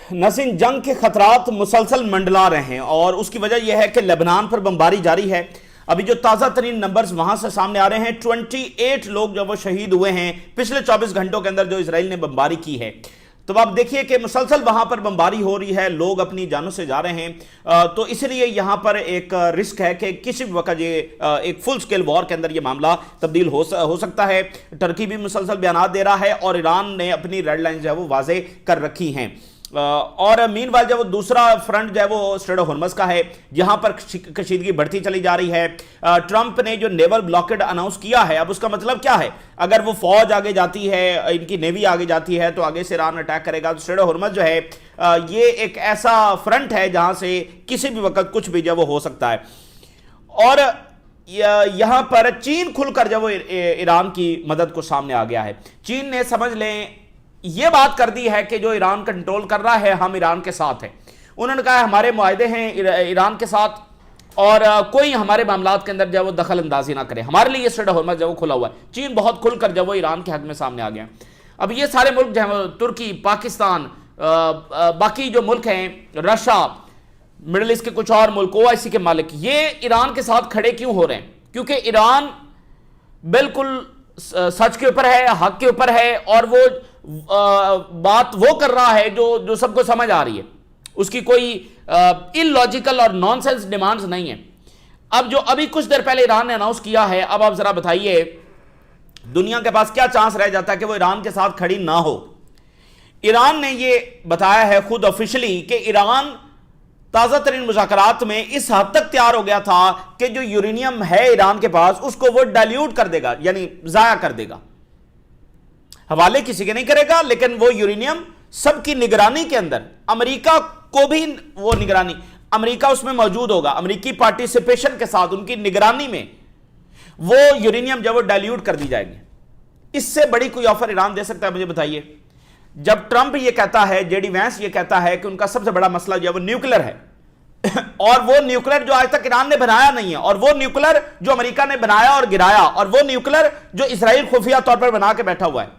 नसीन, जंग के खतरात मुसलसल मंडला रहे हैं और उसकी वजह यह है कि लेबनान पर बमबारी जारी है। अभी जो ताज़ा तरीन नंबर्स वहां से सामने आ रहे हैं, 28 लोग जो वो शहीद हुए हैं पिछले 24 घंटों के अंदर जो इसराइल ने बमबारी की है। तो आप देखिए कि मुसलसल वहां पर बमबारी हो रही है, लोग अपनी जानों से जा रहे हैं। तो इसलिए यहां पर एक रिस्क है कि किसी भी वक्त ये एक फुल स्केल वॉर के अंदर ये मामला तब्दील हो सकता है। टर्की भी मुसलसल बयान दे रहा है और ईरान ने अपनी रेड लाइन जो है वो वाजे कर रखी हैं। और मीनवाइल जो वो दूसरा फ्रंट जो है वो स्ट्रेट ऑफ हॉर्मज़ का है, जहां पर कशीदगी बढ़ती चली जा रही है। ट्रंप ने जो नेवल ब्लॉकेड अनाउंस किया है, अब उसका मतलब क्या है? अगर वो फौज आगे जाती है, इनकी नेवी आगे जाती है, तो आगे से ईरान अटैक करेगा। तो स्ट्रेट ऑफ हॉर्मज़ जो है ये एक ऐसा फ्रंट है जहां से किसी भी वक्त कुछ भी जो वो हो सकता है। और यहां पर चीन खुलकर जब वो ईरान की मदद को सामने आ गया है। चीन ने समझ लें यह बात कर दी है कि जो ईरान कंट्रोल कर रहा है, हम ईरान के साथ हैं। उन्होंने कहा हमारे मुआहदे हैं ईरान के साथ और कोई हमारे मामलात के अंदर जब वो दखल अंदाजी ना करे। हमारे लिए स्ट्रेट ऑफ हॉर्मज़ जब वो खुला हुआ है। चीन बहुत खुलकर जब वो ईरान के हक में सामने आ गया। अब ये सारे मुल्क जो है तुर्की, पाकिस्तान, बाकी जो मुल्क हैं, रशिया, मिडल ईस्ट के कुछ और मुल्क, ओआईसी के मालिक, ये ईरान के साथ खड़े क्यों हो रहे हैं? क्योंकि ईरान बिल्कुल सच के ऊपर है, हक के ऊपर है और वो बात वो कर रहा है जो सबको समझ आ रही है। उसकी कोई इलॉजिकल और नॉनसेंस डिमांड्स नहीं है। अब जो अभी कुछ देर पहले ईरान ने अनाउंस किया है, अब आप जरा बताइए दुनिया के पास क्या चांस रह जाता है कि वो ईरान के साथ खड़ी ना हो। ईरान ने ये बताया है खुद ऑफिशियली कि ईरान ताज़ा तरीन मुज़ाकरात में इस हद तक तैयार हो गया था कि जो यूरेनियम है ईरान के पास उसको वो डाइल्यूट कर देगा, यानी ज़ाया कर देगा। हवाले किसी के नहीं करेगा, लेकिन वो यूरेनियम सबकी निगरानी के अंदर, अमेरिका को भी वो निगरानी, अमेरिका उसमें मौजूद होगा, अमेरिकी पार्टिसिपेशन के साथ उनकी निगरानी में वो यूरेनियम जब वो डाइल्यूट कर दी जाएगी। इससे बड़ी कोई ऑफर ईरान दे सकता है? मुझे बताइए। जब ट्रंप ये कहता है, जेडी वैंस ये कहता है कि उनका सबसे बड़ा मसला जो है वो न्यूक्लियर है और वो न्यूक्लियर जो आज तक ईरान ने बनाया नहीं है, और वो न्यूक्लियर जो अमेरिका ने बनाया और गिराया, और वो न्यूक्लियर जो इसराइल खुफिया तौर पर बना के बैठा हुआ है,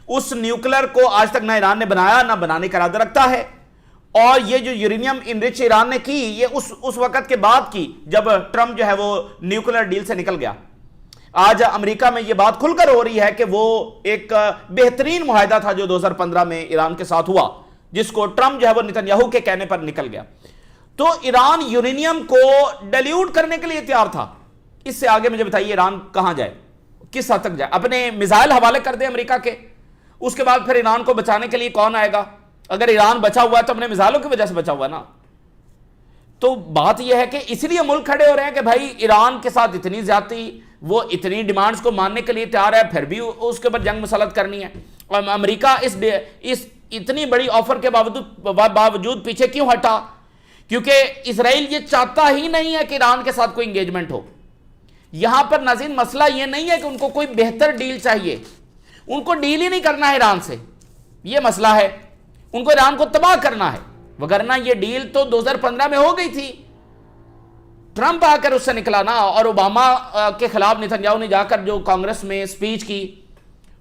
उस न्यूक्लियर को आज तक ना ईरान ने बनाया ना बनाने का इरादा रखता है। और ये जो यूरेनियम इनरिच ईरान ने की, ये उस वक्त के बाद की जब ट्रंप जो है वो न्यूक्लियर डील से निकल गया। आज अमेरिका में ये बात खुलकर हो रही है कि वो एक बेहतरीन मुआहदा था जो 2015 में ईरान के साथ हुआ, जिसको ट्रंप जो है वो नेतन्याहू के कहने पर निकल गया। तो ईरान यूरेनियम को डाइल्यूट करने के लिए तैयार था। इससे आगे मुझे बताइए ईरान कहां जाए, किस हद तक जाए? अपने मिसाइल हवाले कर दे अमेरिका के, उसके बाद फिर ईरान को बचाने के लिए कौन आएगा? अगर ईरान बचा हुआ है तो अपने मिसाइलों की वजह से बचा हुआ ना। तो बात यह है कि इसलिए मुल्क खड़े हो रहे हैं कि भाई ईरान के साथ इतनी ज्यादती, वो इतनी डिमांड्स को मानने के लिए तैयार है, फिर भी उसके ऊपर जंग मसलत करनी है। और अमेरिका इस इतनी बड़ी ऑफर के बावजूद पीछे क्यों हटा? क्योंकि इसराइल ये चाहता ही नहीं है कि ईरान के साथ कोई इंगेजमेंट हो। यहां पर नाज़रीन मसला ये नहीं है कि उनको कोई बेहतर डील चाहिए, उनको डील ही नहीं करना है ईरान से, ये मसला है। उनको ईरान को तबाह करना है, वगरना ये डील तो 2015 में हो गई थी। ट्रंप आकर उससे निकला ना, और ओबामा के खिलाफ नेतन्याहू ने जाकर जो कांग्रेस में स्पीच की,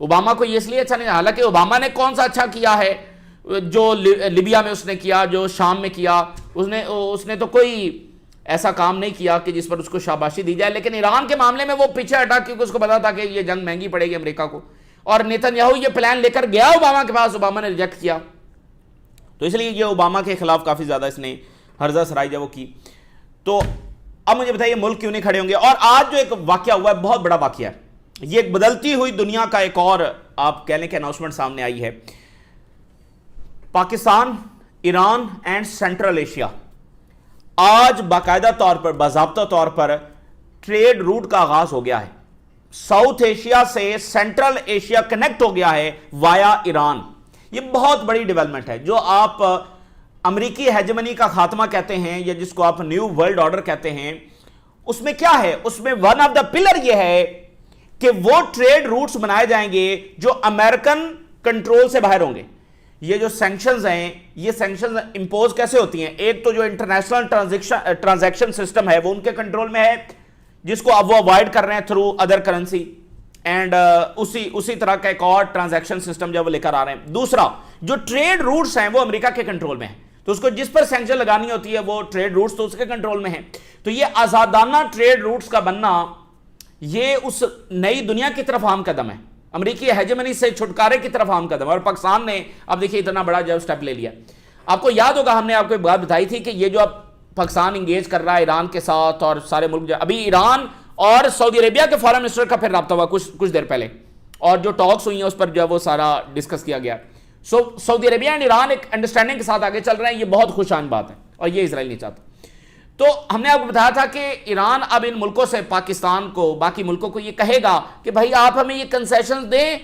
ओबामा को ये इसलिए अच्छा नहीं, हालांकि ओबामा ने कौन सा अच्छा किया है जो लिबिया में उसने किया, जो शाम में किया, उसने तो कोई ऐसा काम नहीं किया कि जिस पर उसको शाबाशी दी जाए। लेकिन ईरान के मामले में वो पीछे हटा क्योंकि उसको पता था कि ये जंग महंगी पड़ेगी अमेरिका को, और नेतन्याहू ये प्लान लेकर गया ओबामा के पास, ओबामा ने रिजेक्ट किया। तो इसलिए ये ओबामा के खिलाफ काफी ज्यादा इसने हर्जा सराई जब वो की। तो अब मुझे बताइए मुल्क क्यों नहीं खड़े होंगे? और आज जो एक वाकया हुआ है, बहुत बड़ा वाकया है, ये एक बदलती हुई दुनिया का एक और आप कहने की अनाउंसमेंट सामने आई है। Pakistan, Iran and central Asia आज बाकायदा तौर पर, बाज़ाब्ता तौर पर ट्रेड रूट का आगाज हो गया है। साउथ एशिया से सेंट्रल एशिया कनेक्ट हो गया है वाया ईरान। ये बहुत बड़ी डेवलपमेंट है। जो आप अमेरिकी हेजेमनी का खात्मा कहते हैं, या जिसको आप न्यू वर्ल्ड ऑर्डर कहते हैं, उसमें क्या है? उसमें वन ऑफ द पिलर यह है कि वो ट्रेड रूट्स बनाए जाएंगे जो अमेरिकन कंट्रोल से बाहर होंगे। ये जो सैंक्शंस हैं, ये सैंक्शंस इंपोज कैसे होती हैं? एक तो जो इंटरनेशनल ट्रांजैक्शन सिस्टम है वो उनके कंट्रोल में है, जिसको अब वो अवॉइड कर रहे हैं थ्रू अदर करेंसी। एंड उसी तरह का एक और ट्रांजैक्शन सिस्टम जो वो लेकर आ रहे हैं। दूसरा, जो ट्रेड रूट्स हैं वो अमेरिका के कंट्रोल में है, तो उसको जिस पर सैंक्शन लगानी होती है वो ट्रेड रूट्स तो उसके कंट्रोल में है। तो ये आजादाना ट्रेड रूट्स का बनना ये उस नई दुनिया की तरफ आम कदम है, अमेरिकी हेजेमनी से छुटकारे की तरफ आम कदम है। और पाकिस्तान ने अब देखिए इतना बड़ा जो स्टेप ले लिया। आपको याद होगा हमने आपको एक बात बताई थी कि ये जो अब पाकिस्तान इंगेज कर रहा है ईरान के साथ और सारे मुल्क, अभी ईरान और सऊदी अरेबिया के फॉरेन मिनिस्टर का फिर रब्ता हुआ कुछ देर पहले, और जो टॉक्स हुई हैं उस पर जो है वो सारा डिस्कस किया गया। सऊदी अरेबिया एंड ईरान एक अंडरस्टैंडिंग के साथ आगे चल रहे हैं, ये बहुत खुशान बात है और ये इजराइल नहीं चाहता। तो हमने आपको बताया था कि ईरान अब इन मुल्कों से, पाकिस्तान को, बाकी मुल्कों को ये कहेगा कि भाई आप हमें ये कंसेशंस दें,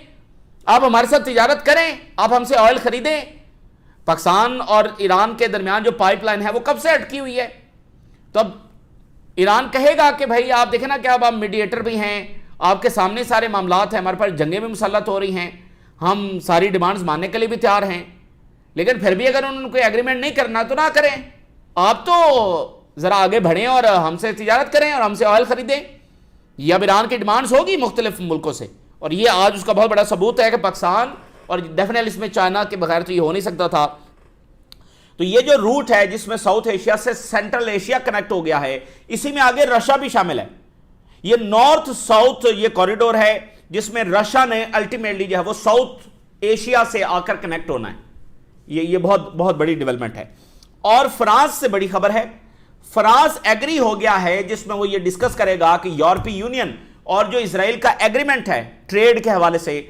आप हमारे साथ तिजारत करें, आप हमसे ऑयल खरीदें। पाकिस्तान और ईरान के दरमियान जो पाइपलाइन है वो कब से अटकी हुई है। तो अब ईरान कहेगा कि भाई आप देखें ना कि अब आप मीडिएटर भी हैं, आपके सामने सारे मामलात हैं, हमारे पास जंगें भी मुसल्लत हो रही हैं, हम सारी डिमांड्स मानने के लिए भी तैयार हैं, लेकिन फिर भी अगर उन्होंने कोई एग्रीमेंट नहीं करना तो ना करें, आप तो जरा आगे बढ़ें और हमसे तिजारत करें और हमसे ऑयल खरीदें। ये अब ईरान की डिमांड्स होगी मुख्तलिफ मुल्कों से, और ये आज उसका बहुत बड़ा सबूत है कि पाकिस्तान, और डेफिनेटली इसमें चाइना के बगैर तो ये हो नहीं सकता था। तो ये जो रूट है जिसमें साउथ एशिया से सेंट्रल एशिया कनेक्ट हो गया है, इसी में आगे रशिया भी शामिल है। ये नॉर्थ साउथ ये कॉरिडोर है जिसमें रशिया ने अल्टीमेटली जो है वो साउथ एशिया से आकर कनेक्ट होना है। ये बहुत बहुत बड़ी डेवलपमेंट है। और फ्रांस से बड़ी खबर है, फ्रांस एग्री हो गया है जिसमें वो ये डिस्कस करेगा कि यूरोपीय यूनियन और जो इजराइल का एग्रीमेंट है ट्रेड के हवाले से,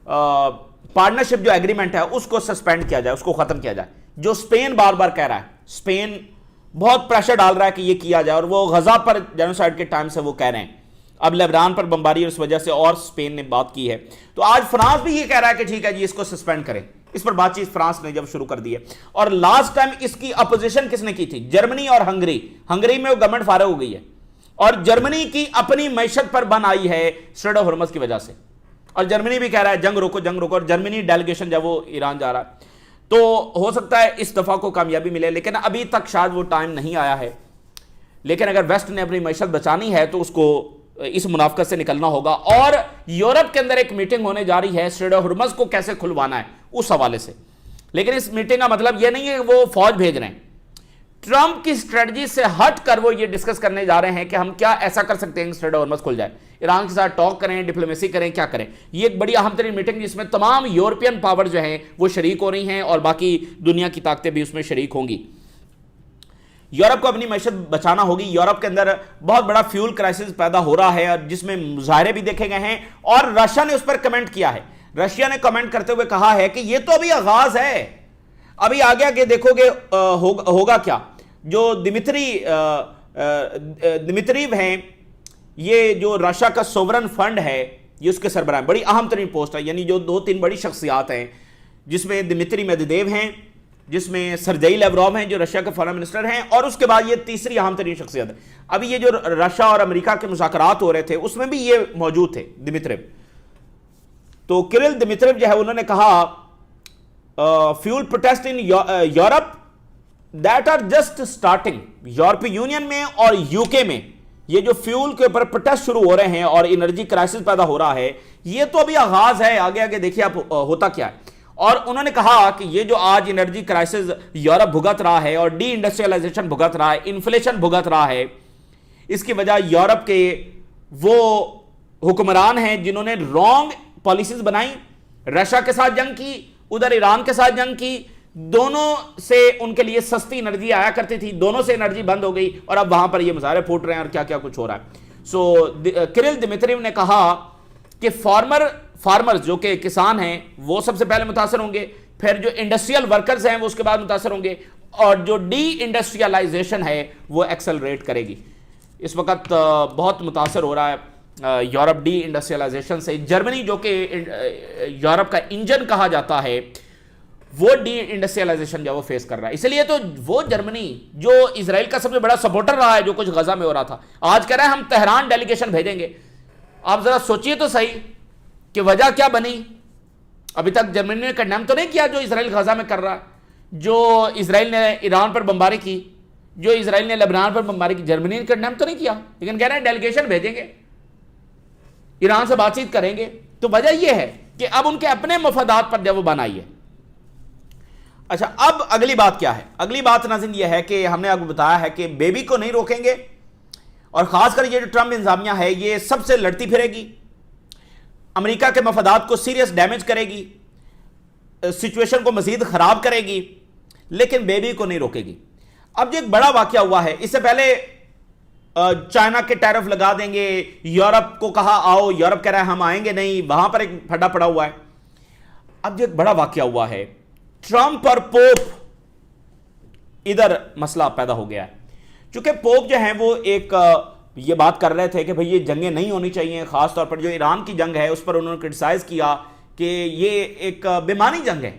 पार्टनरशिप जो एग्रीमेंट है उसको सस्पेंड किया जाए, उसको खत्म किया जाए। जो स्पेन बार बार कह रहा है, स्पेन बहुत प्रेशर डाल रहा है कि ये किया जाए, और वो गजा पर जेनोसाइड के टाइम से वो कह रहे हैं। अब लेबनान पर बमबारी उस वजह से और स्पेन ने बात की है, तो आज फ्रांस भी ये कह रहा है कि ठीक है जी इसको सस्पेंड करें। इस पर बातचीत फ्रांस ने जब शुरू कर दी है। और लास्ट टाइम इसकी अपोजिशन किसने की थी? जर्मनी और हंगरी। हंगरी में वो गवर्नमेंट फारग हो गई है, और जर्मनी की अपनी मैशत पर बन आई है स्ट्रेट ऑफ हॉर्मुज़ की वजह से, और जर्मनी भी कह रहा है जंग रोको जंग रोको, और जर्मनी डेलीगेशन जब वो ईरान जा रहा है। तो हो सकता है इस दफा को कामयाबी मिले, लेकिन अभी तक शायद वो टाइम नहीं आया है। लेकिन अगर वेस्ट ने अपनी मैशत बचानी है तो उसको इस मुनाफकत से निकलना होगा। और यूरोप के अंदर एक मीटिंग होने जा रही है स्ट्रेट ऑफ हॉर्मुज़ को कैसे खुलवाना है उस हवाले से। लेकिन इस मीटिंग का मतलब यह नहीं है कि वो फौज भेज रहे हैं। ट्रंप की स्ट्रेटजी से हट कर वो ये डिस्कस करने जा रहे हैं कि हम क्या ऐसा कर सकते हैं स्ट्रेट ऑफ हॉर्मुज़ खुल जाए, ईरान के साथ टॉक करें, डिप्लोमेसी करें, क्या करें। ये एक बड़ी अहम तरीन मीटिंग जिसमें तमाम यूरोपियन पावर जो हैं वो शरीक हो रही हैं, और बाकी दुनिया की ताकतें भी उसमें शरीक होंगी। यूरोप को अपनी मैशत बचाना होगी। यूरोप के अंदर बहुत बड़ा फ्यूल क्राइसिस पैदा हो रहा है, और जिसमें मुजाहरे भी देखे गए हैं, और रशिया ने उस पर कमेंट किया है। रशिया ने कमेंट करते हुए कहा है कि ये तो अभी आगाज है, अभी आगे आगे देखोगे होगा क्या। जो दिमित्रीव हैं, ये जो रशिया का सोवरन फंड है, ये उसके सरबराह, बड़ी अहम तरीन पोस्ट है, यानी जो 2-3 बड़ी शख्सियात हैं, जिसमें दिमित्री मेदवेदेव हैं, जिसमें सर्जेई लेवरोव हैं जो रशिया के फॉरेन मिनिस्टर हैं, और उसके बाद ये तीसरी अहम तरीन शख्सियत है। अभी ये जो रशिया और अमेरिका के मुज़ाकरात हो रहे थे उसमें भी ये मौजूद थे दिमित्रेव। तो किरिल दिमित्रेव जो है उन्होंने कहा fuel protest in Europe that are just starting. यूरोपीय यूनियन में और यूके में ये जो फ्यूल के ऊपर प्रोटेस्ट शुरू हो रहे हैं और एनर्जी क्राइसिस पैदा हो रहा है, ये तो अभी आगाज है, आगे आगे देखिए आप होता क्या है। और उन्होंने कहा कि ये जो आज एनर्जी क्राइसिस यूरोप भुगत रहा है और डी इंडस्ट्रियलाइजेशन भुगत रहा है, इन्फ्लेशन भुगत रहा है, इसकी वजह यूरोप के वो हुक्मरान हैं जिन्होंने रॉन्ग पॉलिसीज बनाई, रशिया के साथ जंग की, उधर ईरान के साथ जंग की, दोनों से उनके लिए सस्ती एनर्जी आया करती थी, दोनों से एनर्जी बंद हो गई, और अब वहां पर ये मुजाहरे फूट रहे हैं और क्या क्या कुछ हो रहा है। सो किरिल दिमित्रीव ने कहा कि फार्मर्स जो कि किसान हैं वो सबसे पहले मुतासर होंगे, फिर जो इंडस्ट्रियल वर्कर्स हैं वो उसके बाद मुतासर होंगे, और जो डी इंडस्ट्रियलाइजेशन है वो एक्सेलरेट करेगी। इस वक्त बहुत मुतासर हो रहा है यूरोप डी इंडस्ट्रियलाइजेशन से। जर्मनी जो कि यूरोप का इंजन कहा जाता है, वो डी इंडस्ट्रियलाइजेशन जो वो फेस कर रहा है। इसलिए तो वो जर्मनी जो इजराइल का सबसे बड़ा सपोर्टर रहा है जो कुछ गजा में हो रहा था, आज कह रहा है हम तेहरान डेलीगेशन भेजेंगे। आप जरा सोचिए तो सही कि वजह क्या बनी। अभी तक जर्मनी ने कंडेम तो नहीं किया जो इजराइल गजा में कर रहा है, जो इजराइल ने ईरान पर बमबारी की, जो इजराइल ने लेबनान पर बमबारी की, जर्मनी ने कंडेम तो नहीं किया, लेकिन कह रहे हैं डेलीगेशन भेजेंगे। ईरान से बातचीत करेंगे। तो वजह यह है कि अब उनके अपने मफादात पर जब वो बनाई है। अच्छा, अब अगली बात क्या है? अगली बात नाज़रीन यह है कि हमने आपको बताया है कि बेबी को नहीं रोकेंगे, और खासकर ये जो ट्रंप इंतजामिया है ये सबसे लड़ती फिरेगी, अमेरिका के मफादात को सीरियस डैमेज करेगी, सिचुएशन को मजीद खराब करेगी, लेकिन बेबी को नहीं रोकेगी। अब जो एक बड़ा वाकया हुआ है, इससे पहले चाइना के टैरिफ लगा देंगे, यूरोप को कहा आओ, यूरोप कह रहा है हम आएंगे नहीं, वहां पर एक फड्डा पड़ा हुआ है। अब जो एक बड़ा वाकया हुआ है, ट्रंप और पोप, इधर मसला पैदा हो गया है। चूंकि पोप जो है वो एक ये बात कर रहे थे कि भाई ये जंगें नहीं होनी चाहिए, खासतौर पर जो ईरान की जंग है उस पर उन्होंने क्रिटिसाइज किया कि ये एक बेमानी जंग है।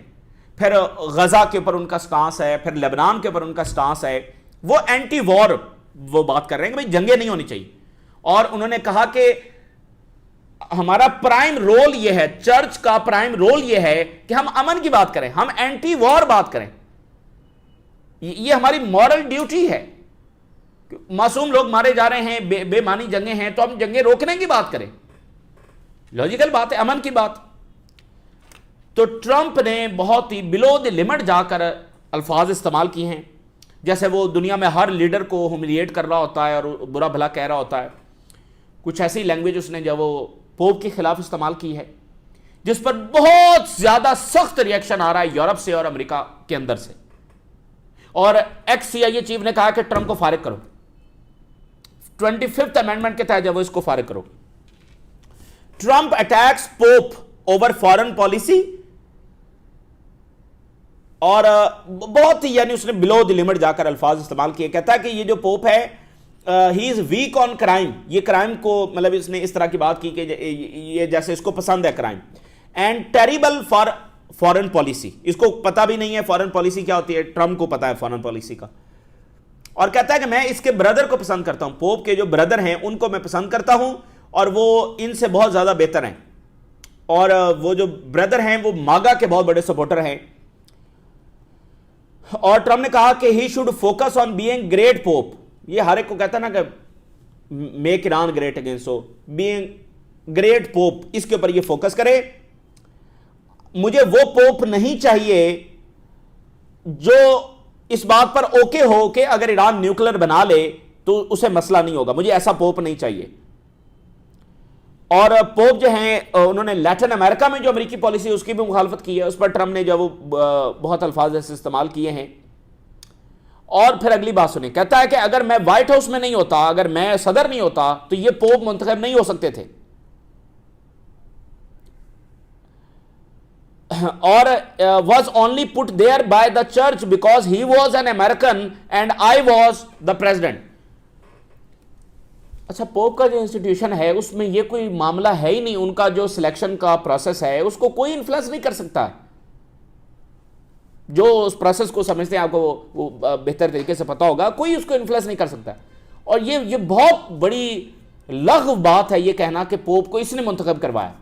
फिर गजा के ऊपर उनका स्टांस है, फिर लेबनान के ऊपर उनका स्टांस है, वो एंटी वॉर वो बात कर रहे हैं कि भाई जंगें नहीं होनी चाहिए। और उन्होंने कहा कि हमारा प्राइम रोल यह है, चर्च का प्राइम रोल यह है कि हम अमन की बात करें, हम एंटी वॉर बात करें, ये हमारी मॉरल ड्यूटी है। मासूम लोग मारे जा रहे हैं, बेमानी जंगें हैं, तो हम जंगें रोकने की बात करें। लॉजिकल बात है, अमन की बात। तो ट्रंप ने बहुत ही बिलो द लिमिट जाकर अल्फाज इस्तेमाल किए हैं, जैसे वो दुनिया में हर लीडर को ह्यूमिलिएट कर रहा होता है और बुरा भला कह रहा होता है। कुछ ऐसी लैंग्वेज उसने जब वो पोप के खिलाफ इस्तेमाल की है, जिस पर बहुत ज्यादा सख्त रिएक्शन आ रहा है यूरोप से और अमेरिका के अंदर से। और एक्स CIA चीफ ने कहा कि ट्रंप को फारिग करो, 25th अमेंडमेंट के तहत जब वो इसको फारिग करो। Trump attacks pope over foreign policy, और बहुत ही यानी उसने बिलो द लिमिट जाकर अल्फाज इस्तेमाल किए। कहता है कि ये जो पोप है he is weak on crime, ये क्राइम को मतलब इसने इस तरह की बात की कि ये जैसे इसको पसंद है crime, and terrible for foreign policy, इसको पता भी नहीं है फॉरेन पॉलिसी क्या होती है, ट्रंप को पता है फॉरेन पॉलिसी का। और कहता है कि मैं इसके ब्रदर को पसंद करता हूं, पोप के जो ब्रदर हैं उनको मैं पसंद करता हूं, और वो इनसे बहुत ज्यादा बेहतर हैं, और वो जो ब्रदर हैं वो मागा के बहुत बड़े सपोर्टर हैं। और ट्रंप ने कहा कि he should focus on being great pope, ये हर एक को कहता है ना कि make Iran great again, so being great pope, इसके ऊपर ये फोकस करे। मुझे वो पोप नहीं चाहिए जो इस बात पर ओके हो कि अगर ईरान न्यूक्लियर बना ले तो उसे मसला नहीं होगा, मुझे ऐसा पोप नहीं चाहिए। और पोप जो हैं उन्होंने लैटिन अमेरिका में जो अमेरिकी पॉलिसी है उसकी भी मुखालफत की है, उस पर ट्रंप ने जो वो बहुत अल्फाज ऐसे इस्तेमाल किए हैं। और फिर अगली बात सुनिए, कहता है कि अगर मैं व्हाइट हाउस में नहीं होता, अगर मैं सदर नहीं होता, तो ये पोप मुंतखब नहीं हो सकते थे। और was only put there by the church because he was an American and I was the president. अच्छा, पोप का जो इंस्टीट्यूशन है उसमें ये कोई मामला है ही नहीं, उनका जो सिलेक्शन का प्रोसेस है उसको कोई इन्फ्लुएंस नहीं कर सकता है। जो उस प्रोसेस को समझते हैं, आपको वो बेहतर तरीके से पता होगा, कोई उसको इन्फ्लुएंस नहीं कर सकता। और ये बहुत बड़ी लघु बात है ये कहना कि पोप को इसने मुंतखब करवाया।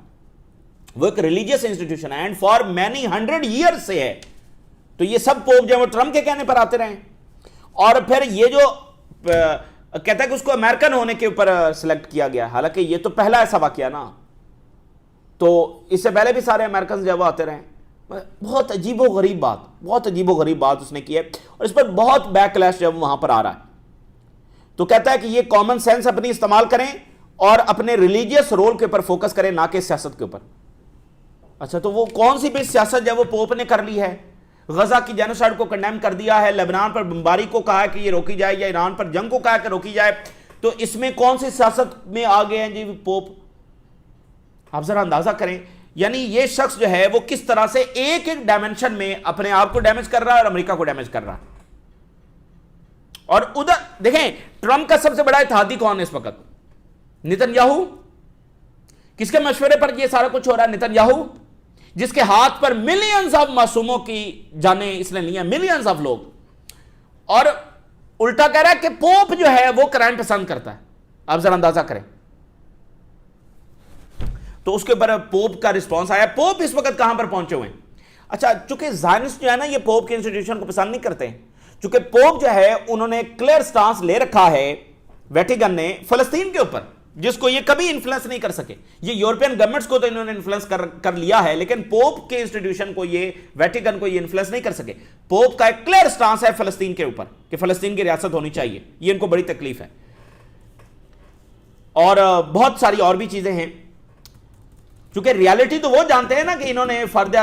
वो एक रिलीजियस इंस्टीट्यूशन है एंड फॉर मैनी 100 ईयर्स से है। तो ये सब पोप जो है वो ट्रंप के कहने पर आते रहे। और फिर ये जो कहता है कि उसको अमेरिकन होने के ऊपर सिलेक्ट किया गया, हालांकि ये तो पहला ऐसा वाकया ना, तो इससे पहले भी सारे अमेरिकन जब आते रहे। बहुत अजीबो गरीब बात, बहुत अजीबो गरीब बात उसने की है, और इस पर बहुत बैकलैश जब वहां पर आ रहा है। तो कहता है कि ये कॉमन सेंस अपनी इस्तेमाल करें और अपने रिलीजियस रोल के ऊपर फोकस करें, ना कि सियासत के ऊपर। अच्छा, तो वो कौन सी भी सियासत जब वो पोप ने कर ली है, गजा की जेनोसाइड को कंडेम कर दिया है, लेबनान पर बमबारी को कहा है कि ये रोकी जाए, या ईरान पर जंग को कहा है कि रोकी जाए, तो इसमें कौन सी सियासत में आ गए हैं जी पोप? आप जरा अंदाजा करें। यानी ये शख्स जो है वो किस तरह से एक एक डायमेंशन में अपने आप को डैमेज कर रहा है और अमेरिका को डैमेज कर रहा है। और उधर देखें, ट्रंप का सबसे बड़ा इत्तेहादी कौन है इस वक्त? नेतन्याहू। किसके मशवरे पर यह सारा कुछ हो रहा है? नेतन्याहू, जिसके हाथ पर मिलियंस ऑफ मासूमों की जानें इसने लिया, मिलियंस ऑफ लोग। और उल्टा कह रहा है कि पोप जो है वो क्राइम पसंद करता है। आप जरा अंदाजा करें। तो उसके ऊपर पोप का रिस्पॉन्स आया। पोप इस वक्त कहां पर पहुंचे हुए हैं? अच्छा, चूंकि ज़ायनिस्ट जो है ना, ये पोप के इंस्टीट्यूशन को पसंद नहीं करते हैं, चूंकि पोप जो है उन्होंने क्लियर स्टांस ले रखा है वेटिकन ने फलस्तीन के ऊपर। जिसको ये कभी इन्फ्लुएंस नहीं कर सके। ये यूरोपियन गवर्नमेंट्स को तो इन्होंने इन्फ्लुएंस कर लिया है, लेकिन पोप के इंस्टीट्यूशन को, ये वेटिकन को ये इन्फ्लुएंस नहीं कर सके। पोप का एक क्लियर स्टांस है फलस्तीन के ऊपर कि फलस्तीन की रियासत होनी चाहिए, ये इनको बड़ी तकलीफ है। और बहुत सारी और भी चीजें हैं, क्योंकि रियलिटी तो वो जानते हैं ना कि इन्होंने फॉर द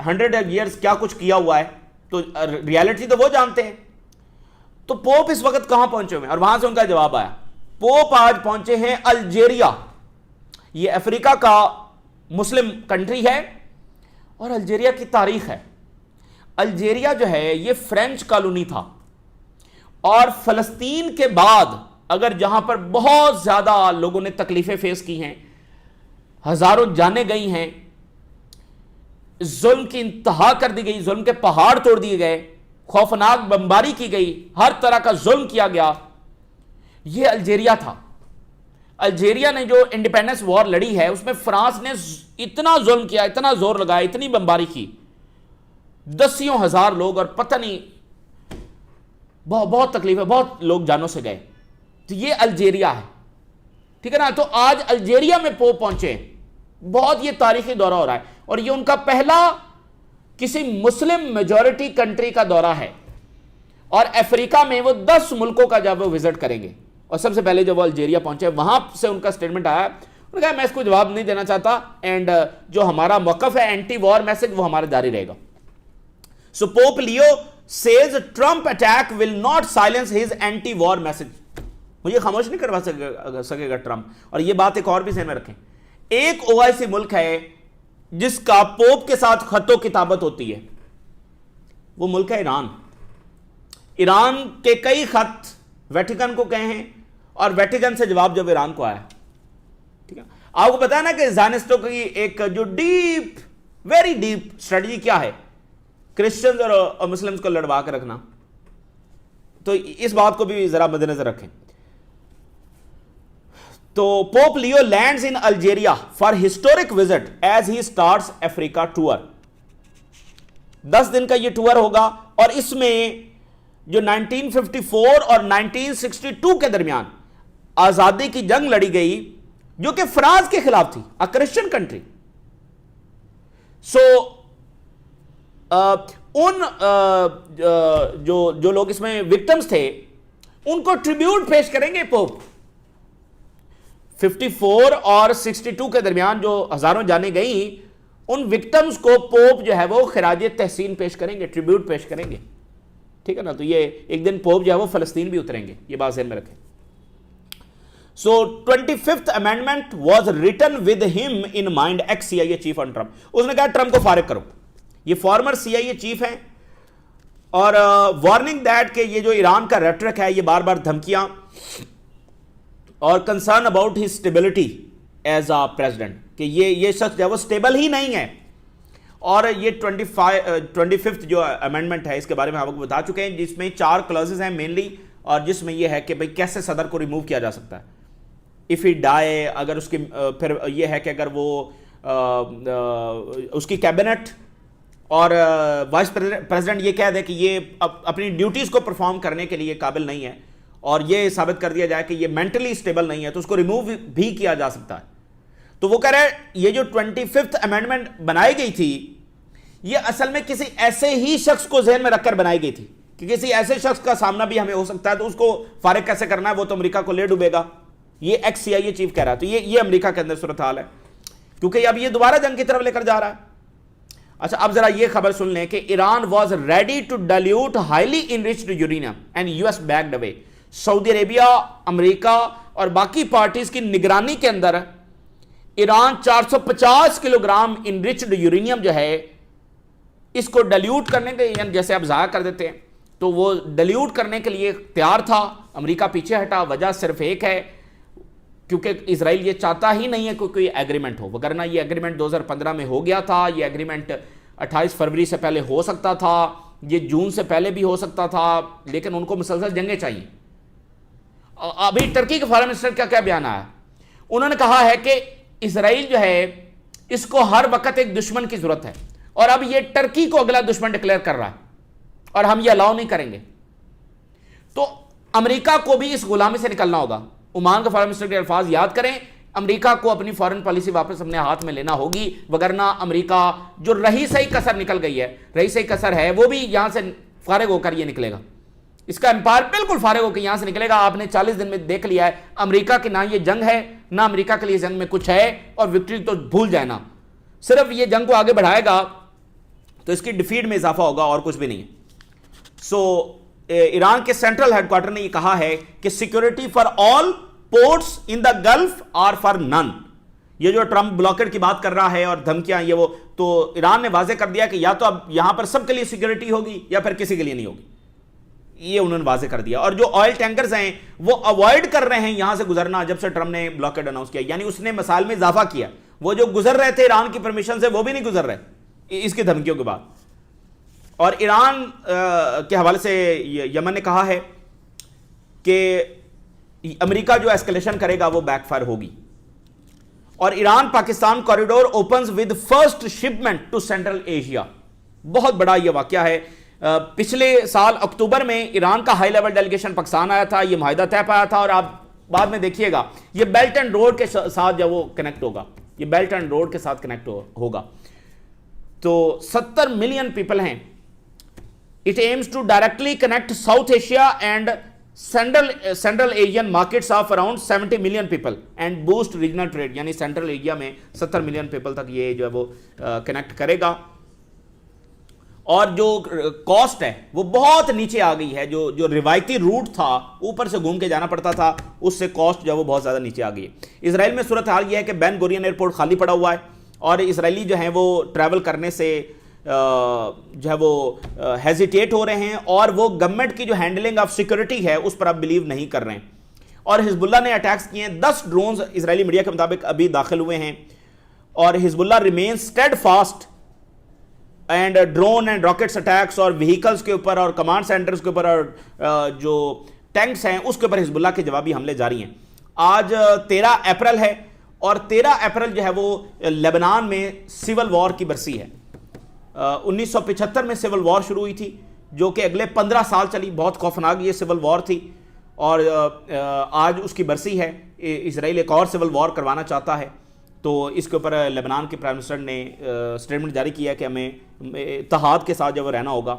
100 ईयर्स क्या कुछ किया हुआ है, तो रियलिटी तो वो जानते हैं। तो पोप इस वक्त कहां पहुंचे हुए हैं, और वहां से उनका जवाब आया। पोप आज पहुंचे हैं अल्जीरिया। ये अफ्रीका का मुस्लिम कंट्री है और अल्जीरिया की तारीख है। अल्जीरिया जो है ये फ्रेंच कॉलोनी था, और फलस्तीन के बाद अगर जहां पर बहुत ज्यादा लोगों ने तकलीफें फेस की हैं, हजारों जानें गई हैं, जुल्म की इंतहा कर दी गई, जुल्म के पहाड़ तोड़ दिए गए, खौफनाक बमबारी की गई, हर तरह का जुल्म किया गया, यह अल्जीरिया था। अल्जीरिया ने जो इंडिपेंडेंस वॉर लड़ी है उसमें फ्रांस ने इतना जुल्म किया, इतना जोर लगाया, इतनी बमबारी की, दसियों हजार लोग, और पता नहीं बहुत तकलीफ है, बहुत लोग जानों से गए। तो ये अल्जीरिया है, ठीक है ना। तो आज अल्जीरिया में पोप पहुंचे, बहुत ये तारीखी दौरा हो रहा है, और ये उनका पहला किसी मुस्लिम मेजॉरिटी कंट्री का दौरा है। और अफ्रीका में वो 10 मुल्कों का जब वो विजिट करेंगे, और सबसे पहले जब वो अल्जीरिया पहुंचे, वहां से उनका स्टेटमेंट आया, उन्होंने कहा मैं इसको जवाब नहीं देना चाहता, एंड जो हमारा मौकफ है एंटी वॉर मैसेज वो हमारा जारी रहेगा। So Pope Leo says Trump attack will not silence his anti war message. मुझे खामोश नहीं करवा सकेगा ट्रंप। और ये बात एक और भी ध्यान में रखें, एक ओआईसी मुल्क है जिसका पोप के साथ खतो किताबत होती है, वो मुल्क है ईरान। ईरान के कई खत वेटिकन को गए हैं, और वेटिकन से जवाब जब ईरान को आया, ठीक है। आपको पता है ना कि ज़ायनिस्टों की एक जो डीप, वेरी डीप स्ट्रेटजी क्या है, क्रिश्चियंस और मुस्लिम्स को लड़वा के रखना। तो इस बात को भी जरा मद्देनजर रखें। तो pope Leo lands in Algeria for historic visit as he starts Africa tour. 10 दिन का यह टूर होगा, और इसमें जो 1954 और 1962 के दरमियान आजादी की जंग लड़ी गई, जो कि फ्रांस के खिलाफ थी, अ क्रिश्चियन कंट्री। सो जो लोग इसमें विक्टिम्स थे उनको ट्रिब्यूट पेश करेंगे पोप। 54 और 62 के दरमियान जो हजारों जाने गई, उन विक्टिम्स को पोप जो है वो खिराजे तहसीन पेश करेंगे, ट्रिब्यूट पेश करेंगे, ठीक है ना। तो ये एक दिन पोप जो है वो फलस्तीन भी उतरेंगे, ये बात ध्यान में रखें। So 25th amendment was written with him in mind, ex CIA chief on Trump. उसने कहा ट्रंप को फारिग करो। ये फॉर्मर सीआईए चीफ हैं, और वार्निंग दैट कि ये जो ईरान का रेटरिक है, ये बार बार धमकियां और concern about his stability as a president, कि ये शख्स जो है वो स्टेबल ही नहीं है। और ये 25th जो अमेंडमेंट है, इसके बारे में आपको बता चुके हैं, जिसमें 4 क्लॉजेस हैं मेनली, और जिसमें यह है कि भाई कैसे सदर को रिमूव किया जा सकता है इफ़ ही डाई। अगर उसकी फिर यह है कि अगर वो उसकी कैबिनेट और वाइस प्रेसिडेंट ये कह दे कि ये अपनी ड्यूटीज़ को परफॉर्म करने के लिए काबिल नहीं है, और ये साबित कर दिया जाए कि ये मेंटली स्टेबल नहीं है, तो उसको रिमूव भी किया जा सकता है। तो वो कह रहे हैं ये जो 25th अमेंडमेंट बनाई गई थी, ये असल में किसी ऐसे ही शख्स को ज़हन में रखकर बनाई गई थी कि किसी ऐसे शख्स का सामना भी हमें हो सकता है, तो उसको फारिग कैसे करना है, वो तो अमेरिका को ले डूबेगा। ये एक्स सीआईए चीफ कह रहा है। तो ये अमेरिका के अंदर सूरत हाल है, क्योंकि अब ये दोबारा जंग की तरफ लेकर जा रहा है। अच्छा, अब जरा ये खबर सुन लें कि Iran was ready to dilute highly enriched uranium and US backed away. Saudi Arabia, America और बाकी पार्टीज की निगरानी के अंदर ईरान 450 किलोग्राम इनरिच्ड यूरेनियम जो है इसको डाइल्यूट करने के, यानी जैसे आप ज़ाया कर देते हैं, तो वो डाइल्यूट करने के लिए तैयार था। अमेरिका पीछे हटा, वजह सिर्फ एक है, क्योंकि इजराइल ये चाहता ही नहीं है कि कोई एग्रीमेंट हो, वगरना ये एग्रीमेंट 2015 में हो गया था। ये एग्रीमेंट 28 फरवरी से पहले हो सकता था, ये जून से पहले भी हो सकता था, लेकिन उनको मुसलसल जंगें चाहिए। अभी टर्की के फॉरेन मिनिस्टर का क्या बयान आया, उन्होंने कहा है कि इजराइल जो है इसको हर वक्त एक दुश्मन की जरूरत है, और अब ये टर्की को अगला दुश्मन डिक्लेयर कर रहा है, और हम ये अलाउ नहीं करेंगे। तो अमेरिका को भी इस गुलामी से निकलना होगा। ओमान के फॉरेन मिनिस्टर के अल्फाज याद करें, अमेरिका को अपनी फॉरेन पॉलिसी वापस अपने हाथ में लेना होगी, वगरना अमेरिका जो रही सही कसर निकल गई है, रही सही कसर है, वो भी यहां से फारिग होकर ये निकलेगा। इसका एम्पायर बिल्कुल फारिग होकर यहां से निकलेगा। आपने 40 दिन में देख लिया है अमेरिका की ना ये जंग है, ना अमेरिका के लिए जंग में कुछ है, और विक्ट्री तो भूल जाए ना, सिर्फ ये जंग को आगे बढ़ाएगा तो इसकी डिफीट में इजाफा होगा और कुछ भी नहीं है। ईरान के सेंट्रल हेडक्वार्टर ने यह कहा है कि security for all ports in the gulf are for none. ये जो ट्रंप ब्लॉकेड की बात कर रहा है और धमकियां ये वो, तो ईरान ने वाजे कर दिया कि या तो अब यहां पर सबके लिए सिक्योरिटी होगी या फिर किसी के लिए नहीं होगी, ये उन्होंने वाजे कर दिया। और जो ऑयल टैंकर्स हैं वो अवॉइड कर रहे हैं यहां से गुजरना जब से ट्रंप ने ब्लॉकेड अनाउंस किया, यानी उसने मसाइल में इजाफा किया। वो जो गुजर रहे थे ईरान की परमिशन से वो भी नहीं गुजर रहे इसकी धमकियों के बाद। और ईरान के हवाले से यमन ने कहा है कि अमेरिका जो एस्केलेशन करेगा वो बैकफायर होगी। और Iran Pakistan corridor opens with first shipment to central Asia, बहुत बड़ा यह वाकया है। पिछले साल अक्टूबर में ईरान का हाई लेवल डेलीगेशन पाकिस्तान आया था, यह माहिदा तय पाया था, और आप बाद में देखिएगा यह बेल्ट एंड रोड के साथ जब वो कनेक्ट होगा, यह बेल्ट एंड रोड के साथ कनेक्ट होगा। तो 70 मिलियन पीपल हैं। It aims to directly connect South Asia and central Asian markets of around 70 million people and boost regional trade, यानी सेंट्रल एशिया में 70 मिलियन पीपल तक ये जो है वो कनेक्ट करेगा। और जो कॉस्ट है वो बहुत नीचे आ गई है, जो रिवायती रूट था ऊपर से घूम के जाना पड़ता था, उससे कॉस्ट जो है वो बहुत ज़्यादा नीचे आ गई है। इसराइल में सूरत हाल ये है कि बेन गुरियन एयरपोर्ट खाली पड़ा हुआ है और इसराइली जो हैं वो ट्रैवल करने से जो है वो हेजिटेट हो रहे हैं, और वो गवर्नमेंट की जो हैंडलिंग ऑफ सिक्योरिटी है उस पर अब बिलीव नहीं कर रहे हैं। और हिजबुल्लाह ने अटैक्स किए हैं, 10 ड्रोन्स इसराइली मीडिया के मुताबिक अभी दाखिल हुए हैं। और Hezbollah remain steadfast and drone and rockets attacks और व्हीकल्स के ऊपर और कमांड सेंटर्स के ऊपर और जो टैंक्स हैं उसके ऊपर हिजबुल्लाह के जवाबी हमले जारी हैं। आज 13 अप्रैल है और 13 अप्रैल जो है वो लेबनान में सिविल वॉर की बरसी है। 1975 में सिविल वॉर शुरू हुई थी जो कि अगले 15 साल चली, बहुत खौफनाक ये सिविल वॉर थी, और आज उसकी बरसी है। इसराइल एक और सिविल वॉर करवाना चाहता है, तो इसके ऊपर लेबनान के प्राइम मिनिस्टर ने स्टेटमेंट जारी किया कि हमें इत्तेहाद के साथ जब रहना होगा।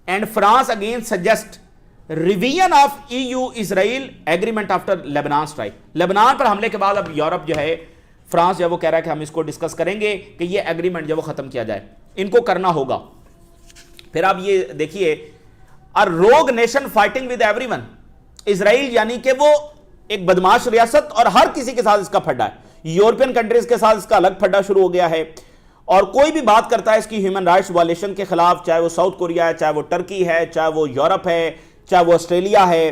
And France again suggest revision of EU Israel agreement after Lebanon strike. Lebanon पर हमले के बाद अब यूरोप जो है, फ्रांस जो है वो कह रहा है कि हम इसको डिस्कस करेंगे कि ये एग्रीमेंट जो वो खत्म किया जाए, इनको करना होगा। फिर आप ये देखिए, अ रोग nation fighting with everyone. Israel यानी कि वो एक बदमाश रियासत और हर किसी के साथ इसका फड्डा है। यूरोपियन कंट्रीज के साथ इसका अलग फड्डा शुरू हो गया है, और कोई भी बात करता है इसकी ह्यूमन राइट्स वायलेशन के खिलाफ, चाहे वो साउथ कोरिया है, चाहे वो टर्की है, चाहे वो यूरोप है, चाहे वो ऑस्ट्रेलिया है,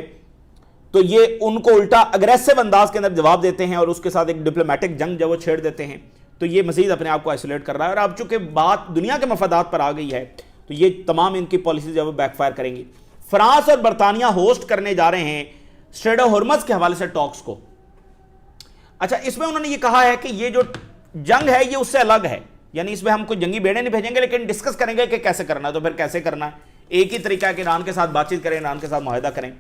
तो ये उनको उल्टा अग्रेसिव अंदाज के अंदर जवाब देते हैं और उसके साथ एक डिप्लोमेटिक जंग जब वो छेड़ देते हैं, तो ये मजीद अपने आप को आइसोलेट कर रहा है। और अब चूंकि बात दुनिया के मफादात पर आ गई है तो ये तमाम इनकी पॉलिसीज जब बैकफायर करेंगी। फ्रांस और बरतानिया होस्ट करने जा रहे हैं स्ट्रेट ऑफ हॉर्मज़ के हवाले से टॉक्स को। अच्छा, इसमें उन्होंने ये कहा है कि ये जो जंग है ये उससे अलग है, यानी इसमें हम कोई जंगी बेड़े नहीं भेजेंगे, लेकिन डिस्कस करेंगे कि कैसे करना है। तो फिर कैसे करना है, एक ही तरीका है कि ईरान के साथ बातचीत करें, ईरान के साथ मुआहदा करें।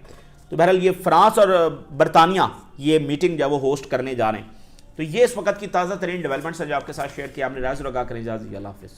तो बहरहाल ये फ्रांस और बरतानिया ये मीटिंग जब वो होस्ट करने जा रहे हैं। तो ये इस वक्त की ताज़ा तरीन डेवलपमेंट्स जो आपके साथ शेयर किया, आपने राज लगा करें। इजाज़त, अल्लाह हाफिज़।